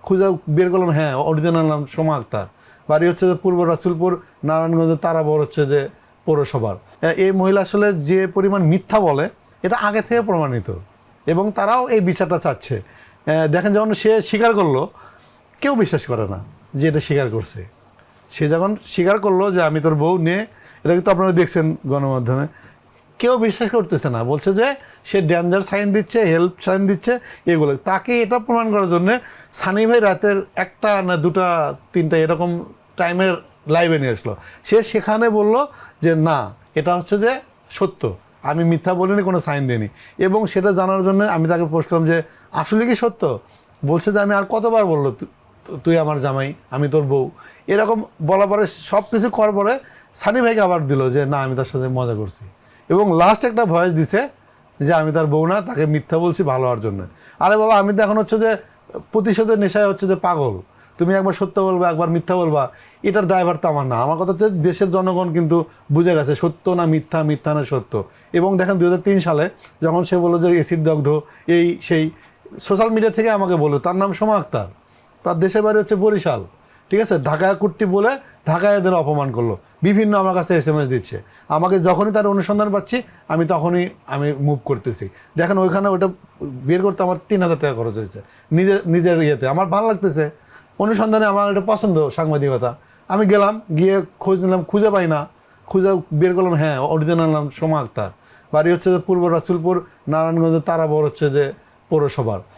খুঁজে বের করলাম, হ্যাঁ অরিজিনাল নাম সোমা আক্তার, বাড়ি হচ্ছে যে পূর্ব রাসুলপুর, নারায়ণগঞ্জের তারাবর হচ্ছে যে পৌরসভার। এই মহিলা আসলে যে পরিমাণ মিথ্যা বলে এটা আগে থেকে প্রমাণিত, এবং তারাও এই বিচারটা চাচ্ছে। দেখেন যখন সে স্বীকার করলো, কেউ বিশ্বাস করে না যে এটা স্বীকার করছে। সে যখন স্বীকার করলো যে আমি তোর বউ নিয়ে, এটা কিন্তু আপনারা দেখছেন গণমাধ্যমে, কেউ বিশ্বাস করতেছে না, বলছে যে সে ডেঞ্জার সাইন দিচ্ছে, হেল্প সাইন দিচ্ছে, এগুলো। তাকে এটা প্রমাণ করার জন্য সানি ভাই রাতের 1টা না 2টা 3টা এরকম টাইমের লাইভে নিয়ে আসলো। সে সেখানে বলল যে না, এটা হচ্ছে যে সত্য, আমি মিথ্যা বলিনি, কোনো সাইন দিইনি। এবং সেটা জানার জন্য আমি তাকে পোস্ট করলাম যে আসলে কি সত্য? বলছে যে আমি আর কতবার বললো তুই আমার জামাই, আমি তোর বউ, এরকম বলার পরে সব কিছু করার পরে সানি ভাইকে আবার দিল যে না আমি তার সাথে মজা করছি, এবং লাস্ট একটা ভয়েস দিছে যে আমি তার বউ না, তাকে মিথ্যা বলছি ভালো হওয়ার জন্য। আরে বাবা, আমি তো এখন হচ্ছে যে প্রতিশোধের নেশায় হচ্ছে যে পাগল, তুমি একবার সত্য বলবা একবার মিথ্যা বলবা, এটার দায়ভার তো আমার না। আমার কথা হচ্ছে দেশের জনগণ কিন্তু বুঝে গেছে সত্য না মিথ্যা, মিথ্যা না সত্য। এবং দেখেন 2003 সালে যখন সে বললো যে এসিড দগ্ধ, এই সেই, সোশ্যাল মিডিয়া থেকে আমাকে বললো তার নাম সোমা আক্তার, তার দেশের বাড়ি হচ্ছে বরিশাল, ঠিক আছে, ঢাকায় কুট্টি বলে ঢাকায় এদের অপমান করলো, বিভিন্ন আমার কাছে SMS দিচ্ছে। আমাকে যখনই তার অনুসন্ধান পাচ্ছি আমি তখনই আমি মুভ করতেছি। দেখেন ওইখানে ওটা বের করতে আমার 3000 টাকা খরচ হয়েছে, নিজের ইয়েতে। আমার ভালো লাগতেছে অনুসন্ধানে, আমার এটা পছন্দ সাংবাদিকতা। আমি গেলাম, গিয়ে খোঁজ নিলাম, খুঁজে পাই না, খুঁজে বের করলাম, হ্যাঁ অরিজিনাল নাম সোমা আক্তার, বাড়ি হচ্ছে যে পূর্ব রাসুলপুর, নারায়ণগঞ্জের তারাবর হচ্ছে যে পৌরসভার।